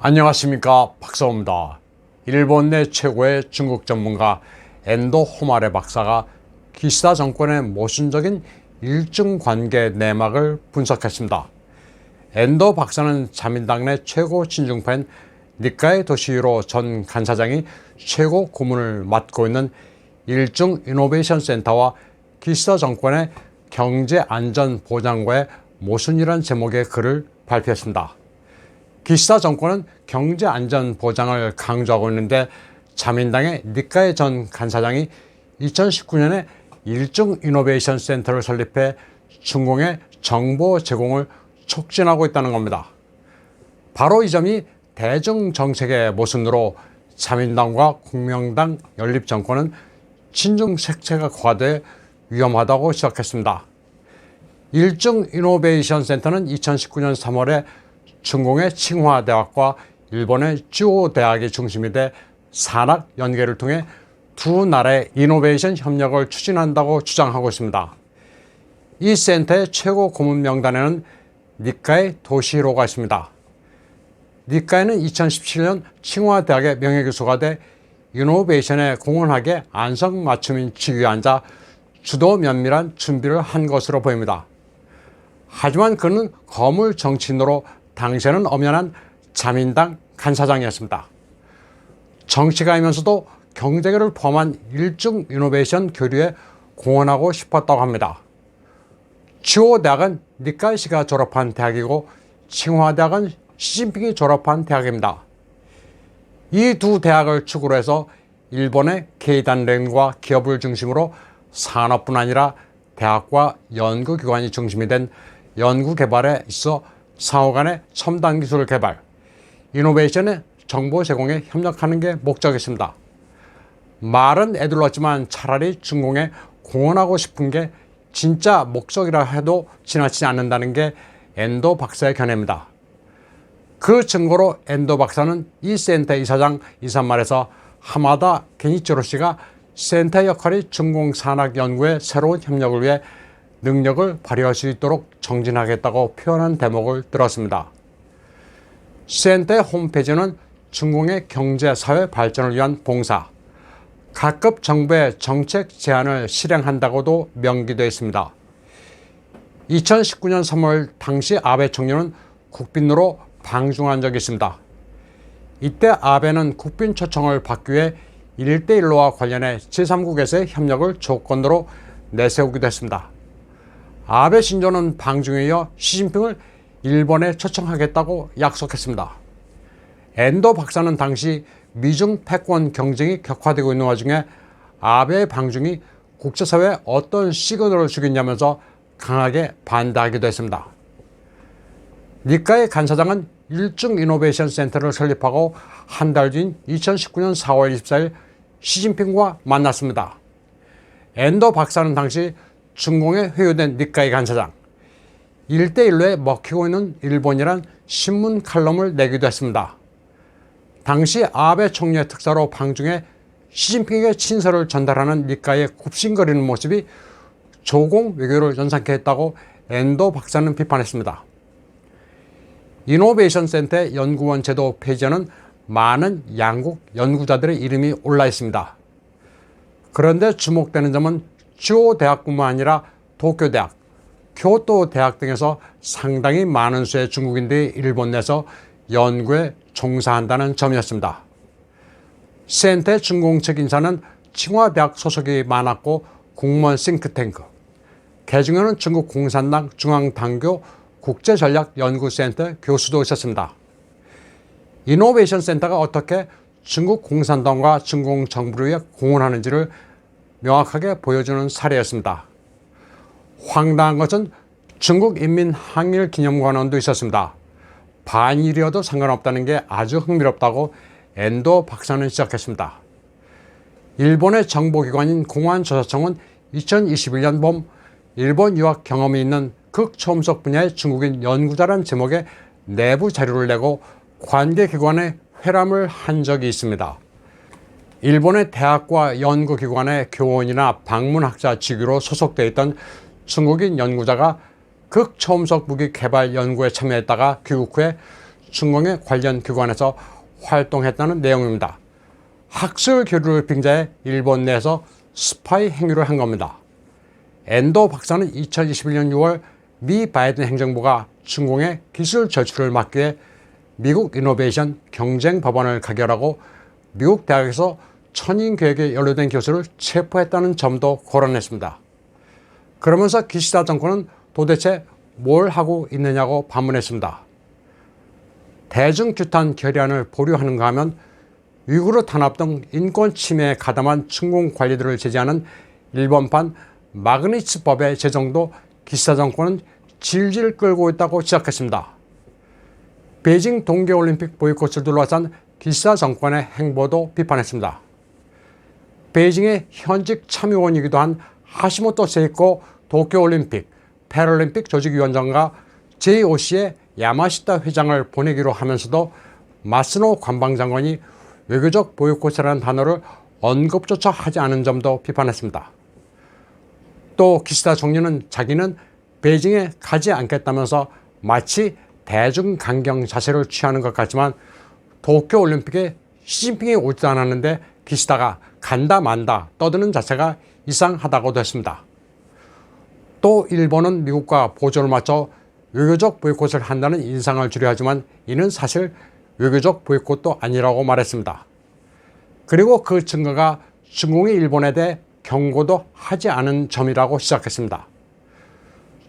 안녕하십니까, 박사호입니다. 일본 내 최고의 중국 전문가 엔도 호마레 박사가 기시다 정권의 모순적인 일중관계 내막을 분석했습니다. 엔도 박사는 자민당 내 최고 친중파인 니카이 도시히로 전 간사장이 최고 고문을 맡고 있는 일중 이노베이션 센터와 기시다 정권의 경제안전보장과의 모순이라는 제목의 글을 발표했습니다. 기시다 정권은 경제안전보장을 강조하고 있는데 자민당의 니카이 전 간사장이 2019년에 일중 이노베이션 센터를 설립해 중공의 정보 제공을 촉진하고 있다는 겁니다. 바로 이 점이 대중정책의 모순으로 자민당과 공명당 연립정권은 친중 색채가 과대 위험하다고 지적했습니다. 일중 이노베이션 센터는 2019년 3월에 중공의 칭화대학과 일본의 쯔오 대학이 중심이 돼 산학 연계를 통해 두 나라의 이노베이션 협력을 추진한다고 주장하고 있습니다. 이 센터의 최고 고문 명단에는 니카이 도시히로가 있습니다. 니카이는 2017년 칭화대학의 명예교수가 돼 이노베이션에 공헌하게 안성맞춤인 직위에 앉아 주도 면밀한 준비를 한 것으로 보입니다. 하지만 그는 거물 정치인으로 당시에는 엄연한 자민당 간사장이었습니다. 정치가이면서도 경제계를 포함한 일중 이노베이션 교류에 공헌하고 싶었다고 합니다. 쯔오 대학은 니카이 씨가 졸업한 대학이고 칭화대학은 시진핑이 졸업한 대학입니다. 이 두 대학을 축으로 해서 일본의 K단련과 기업을 중심으로 산업뿐 아니라 대학과 연구기관이 중심이 된 연구개발에 있어 상호 간의 첨단 기술 개발, 이노베이션의 정보 제공에 협력하는 게 목적이었습니다. 말은 애둘렀지만 차라리 중공에 공헌하고 싶은 게 진짜 목적이라 해도 지나치지 않는다는 게 엔도 박사의 견해입니다. 그 증거로 엔도 박사는 이 센터 이사장 이삿말에서 하마다 게니치로 씨가 센터 역할이 중공 산학 연구의 새로운 협력을 위해 능력을 발휘할 수 있도록 정진하겠다고 표현한 대목을 들었습니다. 센터의 홈페이지는 중공의 경제, 사회 발전을 위한 봉사, 각급 정부의 정책 제안을 실행한다고도 명기되어 있습니다. 2019년 3월 당시 아베 총리는 국빈으로 방중한 적이 있습니다. 이때 아베는 국빈 초청을 받기 위해 1대1로와 관련해 제3국에서의 협력을 조건으로 내세우기도 했습니다. 아베 신조는 방중에 이어 시진핑을 일본에 초청하겠다고 약속했습니다. 엔도 박사는 당시 미중 패권 경쟁이 격화되고 있는 와중에 아베의 방중이 국제사회에 어떤 시그널을 주겠냐면서 강하게 반대하기도 했습니다. 니카이 간사장은 일중 이노베이션 센터를 설립하고 한 달 뒤인 2019년 4월 24일 시진핑과 만났습니다. 엔도 박사는 당시 중공에 회유된 니카이 간사장, 1대1로에 먹히고 있는 일본이란 신문 칼럼을 내기도 했습니다. 당시 아베 총리의 특사로 방중에 시진핑에게 친서를 전달하는 니카이의 굽신거리는 모습이 조공 외교를 연상케 했다고 엔도 박사는 비판했습니다. 이노베이션 센터의 연구원 제도 페이지에는 많은 양국 연구자들의 이름이 올라 있습니다. 그런데 주목되는 점은 쯔오 대학뿐만 아니라 도쿄대학, 교토 대학 등에서 상당히 많은 수의 중국인들이 일본 내에서 연구에 종사한다는 점이었습니다. 센터의 중공책 인사는 칭화대학 소속이 많았고 공무원 싱크탱크, 개중에는 중국 공산당 중앙당교 국제전략연구센터 교수도 있었습니다. 이노베이션 센터가 어떻게 중국 공산당과 중공 정부를 위해 공헌하는지를 명확하게 보여주는 사례였습니다. 황당한 것은 중국 인민항일기념관원도 있었습니다. 반일이어도 상관없다는 게 아주 흥미롭다고 엔도 박사는 지적했습니다. 일본의 정보기관인 공안조사청은 2021년 봄 일본 유학 경험이 있는 극초음속 분야의 중국인 연구자라는 제목의 내부 자료를 내고 관계기관에 회람을 한 적이 있습니다. 일본의 대학과 연구기관의 교원이나 방문학자 직위로 소속되어 있던 중국인 연구자가 극초음속 무기 개발 연구에 참여했다가 귀국 후에 중공의 관련 기관에서 활동했다는 내용입니다. 학술 교류를 빙자해 일본 내에서 스파이 행위를 한 겁니다. 엔도 박사는 2021년 6월 미 바이든 행정부가 중공의 기술 저출을 막기 위해 미국 이노베이션 경쟁 법안을 가결하고 미국 대학에서 천인 계획에 연루된 교수를 체포했다는 점도 거론했습니다. 그러면서 기시다 정권은 도대체 뭘 하고 있느냐고 반문했습니다. 대중규탄 결의안을 보류하는가 하면 위구르 탄압 등 인권 침해에 가담한 중공 관리들을 제재하는 일본판 마그니츠법의 제정도 기시다 정권은 질질 끌고 있다고 지적했습니다. 베이징 동계올림픽 보이콧을 둘러싼 기시다 정권의 행보도 비판했습니다. 베이징의 현직 참여원이기도 한 하시모토 세이코 도쿄올림픽, 패럴림픽 조직위원장과 JOC의 야마시타 회장을 보내기로 하면서도 마스노 관방장관이 외교적 보이콧이라는 단어를 언급조차 하지 않은 점도 비판했습니다. 또 기시다 총리는 자기는 베이징에 가지 않겠다면서 마치 대중강경 자세를 취하는 것 같지만 도쿄올림픽에 시진핑이 오지도 않았는데 기시다가 간다 만다 떠드는 자세가 이상하다고도 했습니다. 또 일본은 미국과 보조를 맞춰 외교적 보이콧을 한다는 인상을 주려 하지만 이는 사실 외교적 보이콧도 아니라고 말했습니다. 그리고 그 증거가 중공이 일본에 대해 경고도 하지 않은 점이라고 시작했습니다.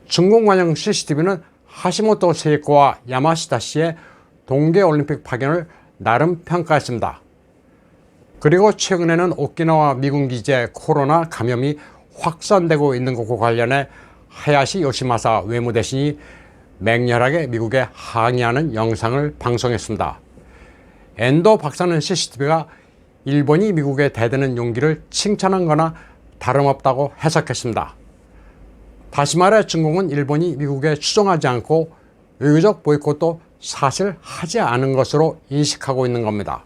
중공 관영 CCTV는 하시모토 세이코와 야마시타 씨의 동계올림픽 파견을 나름 평가했습니다. 그리고 최근에는 오키나와 미군 기지에 코로나 감염이 확산되고 있는 것과 관련해 하야시 요시마사 외무대신이 맹렬하게 미국에 항의하는 영상을 방송했습니다. 엔도 박사는 CCTV가 일본이 미국에 대드는 용기를 칭찬한 거나 다름없다고 해석했습니다. 다시 말해 중공은 일본이 미국에 추종하지 않고 외교적 보이콧도 사실 하지 않은 것으로 인식하고 있는 겁니다.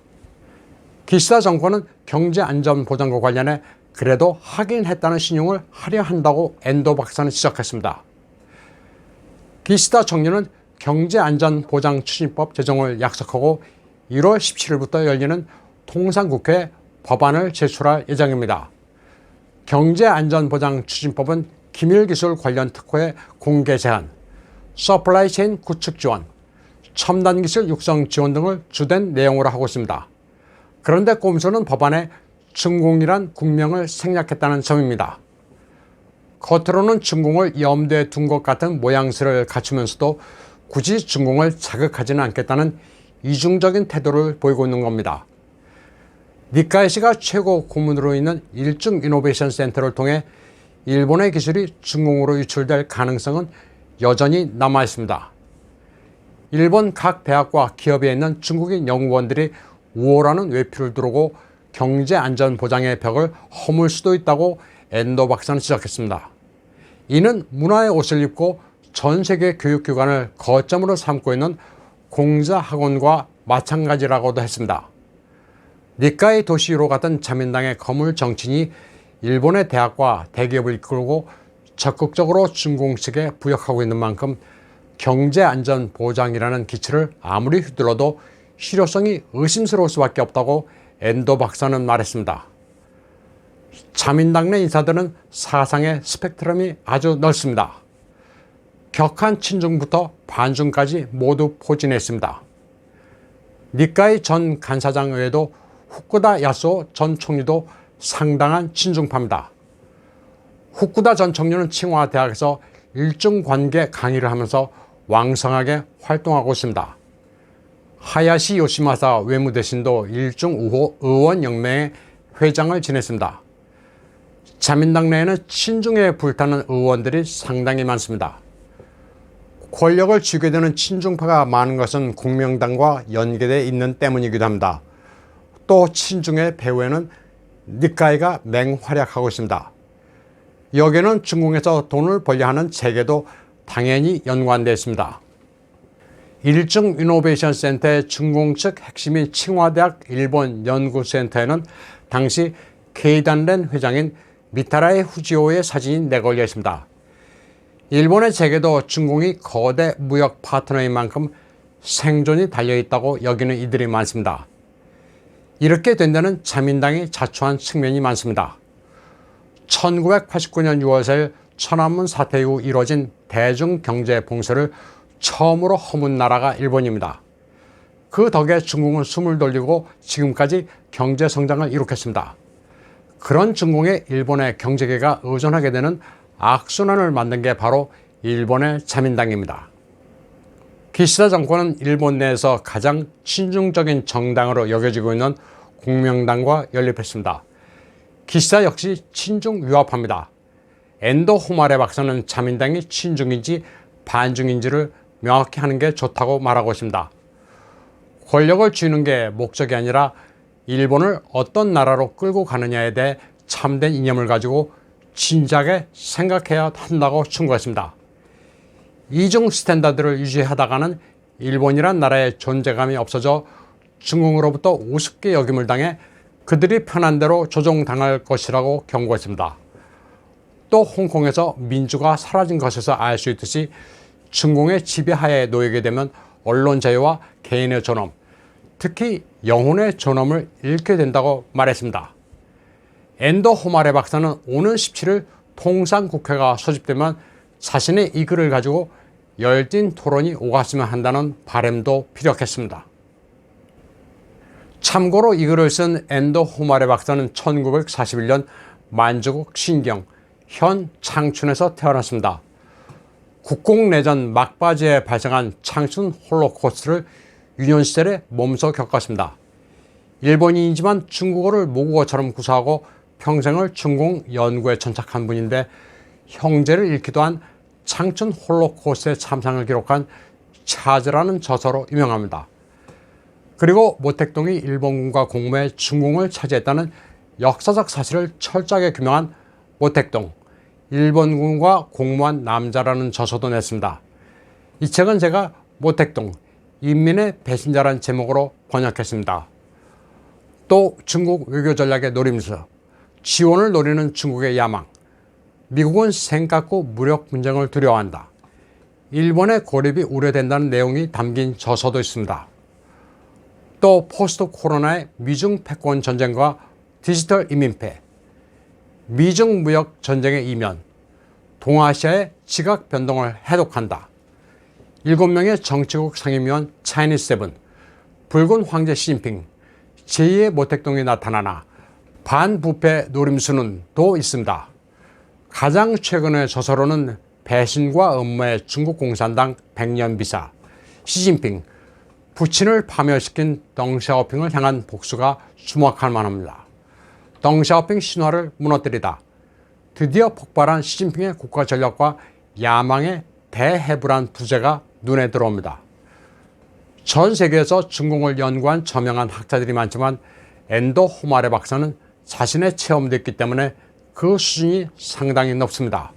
기시다 정권은 경제안전보장과 관련해 그래도 하긴 했다는 신용을 하려 한다고 엔도 박사는 지적했습니다. 기시다 총리는 경제안전보장추진법 제정을 약속하고 1월 17일부터 열리는 통상국회에 법안을 제출할 예정입니다. 경제안전보장추진법은 기밀기술 관련 특허의 공개 제한, 서플라이체인 구축 지원, 첨단기술 육성 지원 등을 주된 내용으로 하고 있습니다. 그런데 꼼수는 법안에 중공이란 국명을 생략했다는 점입니다. 겉으로는 중공을 염두에 둔 것 같은 모양새를 갖추면서도 굳이 중공을 자극하지는 않겠다는 이중적인 태도를 보이고 있는 겁니다. 니카이시가 최고 고문으로 있는 일중 이노베이션 센터를 통해 일본의 기술이 중공으로 유출될 가능성은 여전히 남아 있습니다. 일본 각 대학과 기업에 있는 중국인 연구원들이 우월하는 외표를 두르고 경제안전보장의 벽을 허물 수도 있다고 엔도 박사는 지적했습니다. 이는 문화의 옷을 입고 전 세계 교육기관을 거점으로 삼고 있는 공자학원과 마찬가지라고도 했습니다. 니카이 도시히로 같은 자민당의 거물 정치인이 일본의 대학과 대기업을 이끌고 적극적으로 중공식에 부역하고 있는 만큼 경제안전보장이라는 기치를 아무리 휘둘러도 실효성이 의심스러울 수밖에 없다고 엔도 박사는 말했습니다. 자민당 내 인사들은 사상의 스펙트럼이 아주 넓습니다. 격한 친중부터 반중까지 모두 포진했습니다. 니카이 전 간사장 외에도 후쿠다 야스오 전 총리도 상당한 친중파입니다. 후쿠다 전 총리는 칭화 대학에서 일중관계 강의를 하면서 왕성하게 활동하고 있습니다. 하야시 요시마사 외무대신도 일중 의원연맹의 회장을 지냈습니다. 자민당 내에는 친중에 불타는 의원들이 상당히 많습니다. 권력을 쥐게 되는 친중파가 많은 것은 공명당과 연계되어 있는 때문이기도 합니다. 또 친중의 배후에는 니카이가 맹활약하고 있습니다. 여기에는 중공에서 돈을 벌려 하는 재계도 당연히 연관되어 있습니다. 일중 이노베이션 센터의 중공 측 핵심인 칭화대학 일본 연구센터에는 당시 케이단렌 회장인 미타라이 후지오의 사진이 내걸려 있습니다. 일본의 재계도 중공이 거대 무역 파트너인 만큼 생존이 달려있다고 여기는 이들이 많습니다. 이렇게 된 데는 자민당이 자초한 측면이 많습니다. 1989년 6월 4일 천안문 사태 이후 이뤄진 대중경제 봉쇄를 처음으로 허문 나라가 일본입니다. 그 덕에 중국은 숨을 돌리고 지금까지 경제 성장을 이룩했습니다. 그런 중국에 일본의 경제계가 의존하게 되는 악순환을 만든 게 바로 일본의 자민당입니다. 기시다 정권은 일본 내에서 가장 친중적인 정당으로 여겨지고 있는 공명당과 연립했습니다. 기시다 역시 친중 유합합니다. 엔도 호마레 박사는 자민당이 친중인지 반중인지를 명확히 하는 게 좋다고 말하고 있습니다. 권력을 쥐는 게 목적이 아니라 일본을 어떤 나라로 끌고 가느냐에 대해 참된 이념을 가지고 진지하게 생각해야 한다고 충고했습니다. 이중 스탠다드를 유지하다가는 일본이란 나라의 존재감이 없어져 중국으로부터 우습게 여김을 당해 그들이 편한 대로 조종당할 것이라고 경고했습니다. 또 홍콩에서 민주가 사라진 것에서 알 수 있듯이 중공의 지배하에 놓이게 되면 언론 자유와 개인의 존엄, 특히 영혼의 존엄을 잃게 된다고 말했습니다. 엔도 호마레 박사는 오는 17일 통상국회가 소집되면 자신의 이 글을 가지고 열띤 토론이 오갔으면 한다는 바람도 피력했습니다. 참고로 이 글을 쓴 엔도 호마레 박사는 1941년 만주국 신경, 현 창춘에서 태어났습니다. 국공내전 막바지에 발생한 창춘 홀로코스트를 유년 시절에 몸소 겪었습니다. 일본인이지만 중국어를 모국어처럼 구사하고 평생을 중공 연구에 천착한 분인데 형제를 잃기도 한 창춘 홀로코스트의 참상을 기록한 차즈라는 저서로 유명합니다. 그리고 모택동이 일본군과 공모해 중공을 차지했다는 역사적 사실을 철저하게 규명한 모택동, 일본군과 공모한 남자라는 저서도 냈습니다. 이 책은 제가 모택동, 인민의 배신자라는 제목으로 번역했습니다. 또 중국 외교 전략의 노림수, 지원을 노리는 중국의 야망, 미국은 생각고 무력 분쟁을 두려워한다, 일본의 고립이 우려된다는 내용이 담긴 저서도 있습니다. 또 포스트 코로나의 미중 패권 전쟁과 디지털 이민폐, 미중 무역 전쟁의 이면, 동아시아의 지각 변동을 해독한다, 7명의 정치국 상임위원 차이니스 세븐, 붉은 황제 시진핑, 제2의 모택동이 나타나나, 반부패 노림수는 또 있습니다. 가장 최근의 저서로는 배신과 음모의 중국 공산당 100년 비사, 시진핑, 부친을 파멸시킨 덩샤오핑을 향한 복수가 주목할 만합니다. 덩샤오핑 신화를 무너뜨리다, 드디어 폭발한 시진핑의 국가 전략과 야망의 대해불안 부재가 눈에 들어옵니다. 전 세계에서 중공을 연구한 저명한 학자들이 많지만 엔도 호마레 박사는 자신의 체험도 있기 때문에 그 수준이 상당히 높습니다.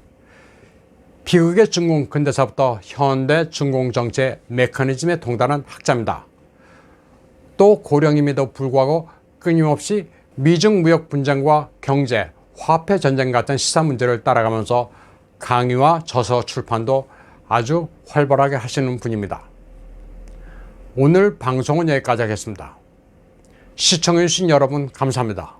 비극의 중공 근대사부터 현대 중공 정치의 메커니즘에 동단한 학자입니다. 또 고령임에도 불구하고 끊임없이 미중 무역 분쟁과 경제, 화폐 전쟁 같은 시사 문제를 따라가면서 강의와 저서 출판도 아주 활발하게 하시는 분입니다. 오늘 방송은 여기까지 하겠습니다. 시청해주신 여러분 감사합니다.